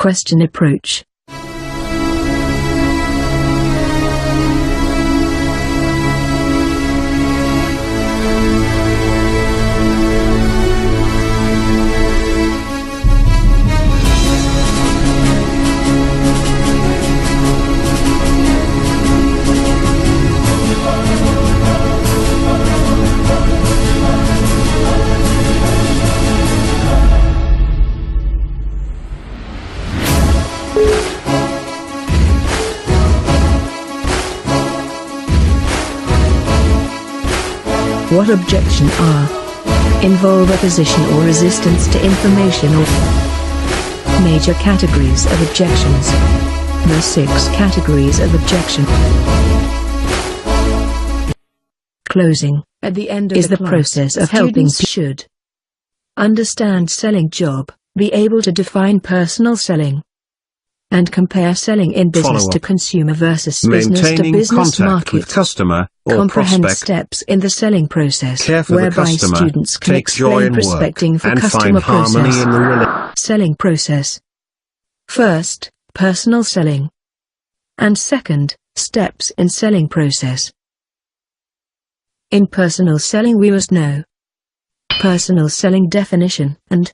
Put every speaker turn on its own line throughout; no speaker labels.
Question approach. What objection are? Involve opposition or resistance to information or major categories of objections. The 6 categories of objection. Closing, at the end of is the process of helping should understand selling job, be able to define personal selling, and compare selling in business to consumer versus business to business market.
With customer or
comprehend
prospect.
Steps in the selling process,
Care for the
whereby
customer,
students can
take joy
explain
in work,
prospecting for
and
customer
find harmony
process.
in the
Selling process. First, personal selling. And second, steps in selling process. In personal selling we must know personal selling definition and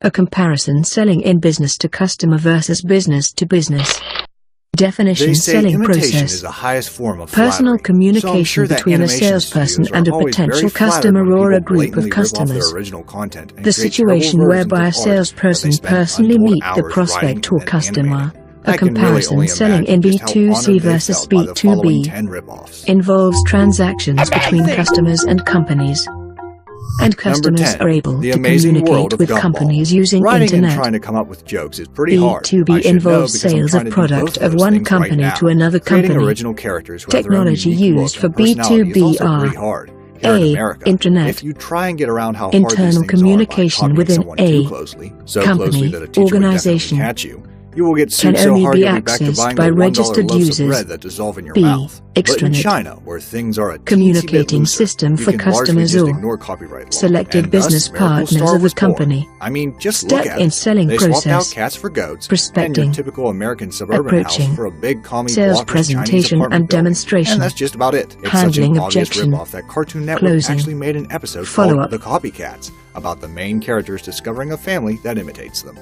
a comparison selling in business to customer versus business to business. Definition selling process.
Is the highest form of
personal
flattery,
communication
so
between a salesperson and a potential customer or a group of customers. The situation whereby a salesperson personally meet the prospect or customer. A comparison selling in B2C versus B2B involves transactions between customers and companies. And customers are able to communicate with companies using internet.
Trying to come up with jokes is pretty hard.
B2B involves sales of product of one company to another company.
Original characters
Technology used for B2B are A. Internet.
If you try and get around how hard
internal
these things
communication
are by
within
too
a
closely, so
company
closely that a teacher would
organization
definitely catch you. You will get
can
sued so
only
hard
be
you'll be back to
accessed
buying
by
the $1
registered
loaves
users.
of bread that dissolve in your
B.
mouth. But in
Extranet.
China, where things are a
Communicating
teensy bit looser,
system
you
for
can largely
customers
just
or
ignore copyright law,
selected
and thus
business
Miracle
partners
Star
of the
was born.
company.
I mean, just
Step
look at
in
it.
selling
They swapped out
process.
cats for goats, and
Prospecting.
your typical American suburban
Approaching.
house for a big commie
Sales
block Chinese
presentation
apartment
and
building.
demonstration.
And that's just about it. It's
Handling
such an obvious
objection.
ripoff that Cartoon Network
Closing.
actually made an episode
Follow-up.
called The Copycats, about the main characters discovering a family that imitates them.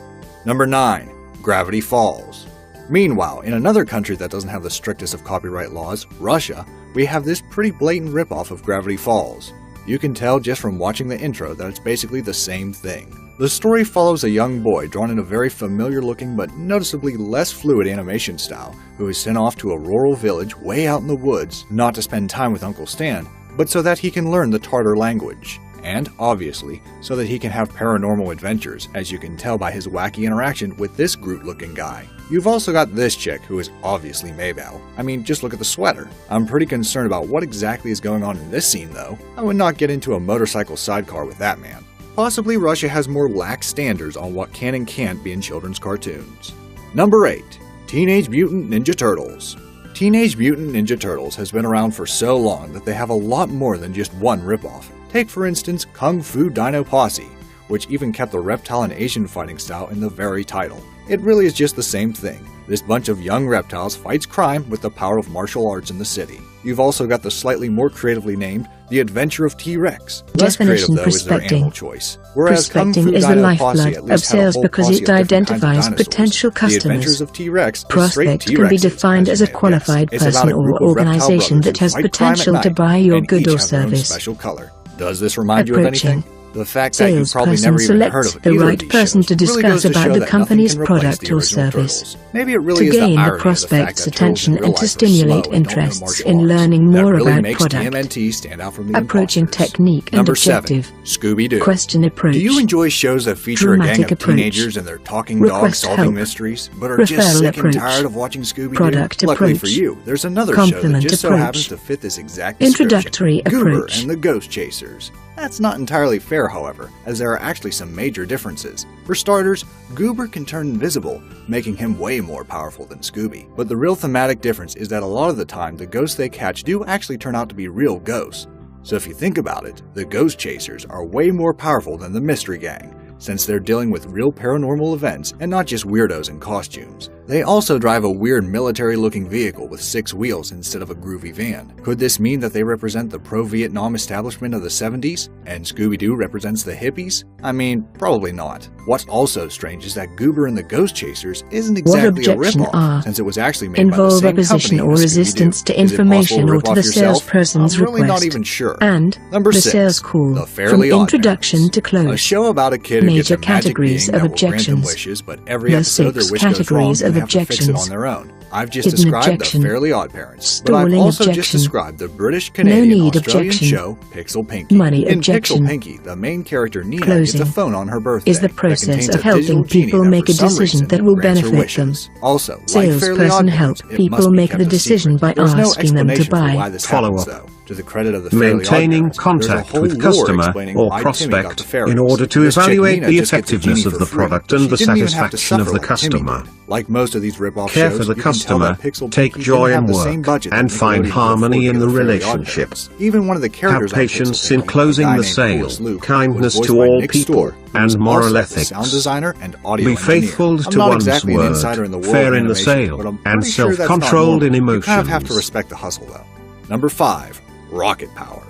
Number 9. Gravity Falls. Meanwhile, in another country that doesn't have the strictest of copyright laws, Russia, we have this pretty blatant ripoff of Gravity Falls. You can tell just from watching the intro that it's basically the same thing. The story follows a young boy drawn in a very familiar-looking but noticeably less fluid animation style, who is sent off to a rural village way out in the woods, not to spend time with Uncle Stan, but so that he can learn the Tartar language. And, obviously, so that he can have paranormal adventures, as you can tell by his wacky interaction with this Groot-looking guy. You've also got this chick, who is obviously Maybelle. I mean, just look at the sweater. I'm pretty concerned about what exactly is going on in this scene, though. I would not get into a motorcycle sidecar with that man. Possibly Russia has more lax standards on what can and can't be in children's cartoons. Number 8. Teenage Mutant Ninja Turtles. Teenage Mutant Ninja Turtles has been around for so long that they have a lot more than just one ripoff. Take for instance Kung Fu Dino Posse, which even kept the reptile and Asian fighting style in the very title. It really is just the same thing. This bunch of young reptiles fights crime with the power of martial arts in the city. You've also got the slightly more creatively named The Adventure of T-Rex. Less creative though is their animal choice. Whereas Kung Fu
Prospecting is the
Dino Posse
lifeblood
at
of
least had a
sales
whole
because
posse
it
of different kinds of
identifies
dinosaurs.
potential
The
customers.
Adventures of T-Rex is straight
Prospect can be
T-Rexes,
defined as a
you may
qualified
guess. It's about
person
a
or
group of reptile
organization
brothers
that
who
has
fight crime at
potential to
night,
buy your
and
good
each
or
have their own
service.
special color. Does this remind you of
Approaching.
anything? The fact that you probably
Salesperson
never even heard
selects
of
the
either
right
of these
person
shows
to
really
discuss
goes to
about
show
the
that
company's
nothing can replace
product
the
or
original
service.
Turtles. Maybe it really
To
is the
gain the
irony of the fact
prospect's
that turtles in
attention
real
and
life
to
are
stimulate
slow and don't know
interests
martial
in
arts.
learning
That
more
really
about
makes
product.
TMNT stand out from the
Approaching
imposters.
technique and
Number
objective.
7. Scooby-Doo.
Question approach.
Do you enjoy shows that feature a gang
Dramatic
of
approach.
teenagers and their talking
Request
dogs solving
help.
mysteries, but are
Referral
just sick
approach.
and tired of watching Scooby-Doo?
Product
Luckily
approach.
for you, there's another show that
Complement
just so
approach.
happens to fit this exact description.
Introductory
Goober
approach.
and the Ghost Chasers. That's not entirely fair, however, as there are actually some major differences. For starters, Goober can turn invisible, making him way more powerful than Scooby. But the real thematic difference is that a lot of the time the ghosts they catch do actually turn out to be real ghosts. So if you think about it, the Ghost Chasers are way more powerful than the Mystery Gang, since they're dealing with real paranormal events and not just weirdos in costumes. They also drive a weird military-looking vehicle with 6 wheels instead of a groovy van. Could this mean that they represent the pro-Vietnam establishment of the 70s, and Scooby-Doo represents the hippies? I mean, probably not. What's also strange is that Goober and the Ghost Chasers isn't exactly a ripoff, since it was actually made by the same
opposition
company
or
as
resistance
Scooby-Doo.
to information or to the salesperson's
I'm really
request.
not even sure.
And
Number
the
6,
sales call,
The Fairly
from
Odd
introduction
Parents.
to close.
A show about a kid who gets a
Major
magic
categories
being
of
that will grant them
objections.
wishes, but every
The
episode their
6
wish goes wrong
categories
and
of
they have to fix it
objections.
on their own. I've just
Hidden
described
objection.
The Fairly Odd Parents, but I've
Stalling
also just
objection.
described the British-Canadian
need
Australian
objection.
show Pixel Pinky.
Money
In
objection.
Pixel Pinky, the main character Nina
Closing
gets a phone on her birthday
is the
that
process
contains
of
a
helping
digital genie
people
that
make
for
a
some
decision
reason
that will
grants her
benefit them.
wishes. Also, like Fairly
Salesperson
Odd
help
Parents, it
people
must be
make
kept
the
a
decision
secret.
by
There's no
asking them to
explanation for
buy.
why this
Follow
happens,
up.
though. To the credit of the Fairly Odd
Maintaining
Parents,
contact
there's a whole
with
lore
customer
explaining
or
why Timmy got
prospect
the fairies.
in order to
This chick
evaluate
Nina
the
just gets a
effectiveness
genie
of
for
the
free.
product and
She
the
didn't even have to
satisfaction of
suffer
the
like Timmy
customer.
did. Like most of these rip-off
Care
shows,
for the
you can tell
customer,
that Pixel
take
Pinky
joy
didn't have
in
the same
work,
budget
and
that
find
Nickelodeon could
harmony
afford
in
to
the
give Fairly Odd
relationship.
Parents. Even one of the characters
Have
on
patience
Pixel
in
Pinky,
closing
a guy
the
named
sale,
Horace Luke,
kindness
was
to
voiced by
all
Nick
people,
Storr, who
and
was
moral
also the
ethics.
sound designer and audio
Be
engineer.
faithful
I'm
to
not
one's
exactly an
word,
insider in the world
fair
of
in the
animation,
sale,
but I'm
and
pretty sure that's not
self-controlled in
normal. You kind of have to
emotions.
respect the hustle, though. Number 5, Rocket Power.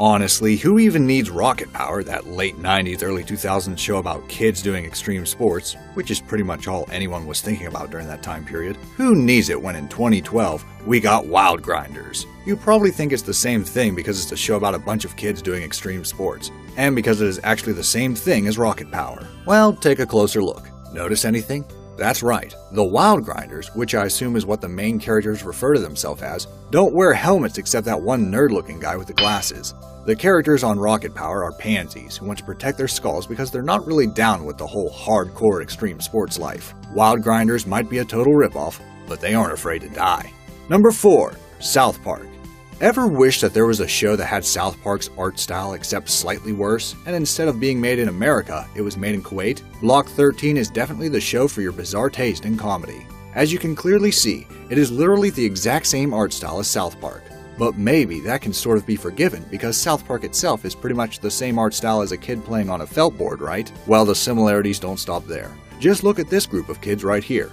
Honestly, who even needs Rocket Power, that late 90s, early 2000s show about kids doing extreme sports, which is pretty much all anyone was thinking about during that time period? Who needs it when in 2012 we got Wild Grinders? You probably think it's the same thing because it's a show about a bunch of kids doing extreme sports, and because it is actually the same thing as Rocket Power. Well, take a closer look. Notice anything? That's right, the Wild Grinders, which I assume is what the main characters refer to themselves as, don't wear helmets except that one nerd-looking guy with the glasses. The characters on Rocket Power are pansies who want to protect their skulls because they're not really down with the whole hardcore extreme sports life. Wild Grinders might be a total ripoff, but they aren't afraid to die. Number 4, South Park. Ever wish that there was a show that had South Park's art style except slightly worse, and instead of being made in America, it was made in Kuwait? Block 13 is definitely the show for your bizarre taste in comedy. As you can clearly see, it is literally the exact same art style as South Park. But maybe that can sort of be forgiven because South Park itself is pretty much the same art style as a kid playing on a felt board, right? Well, the similarities don't stop there. Just look at this group of kids right here.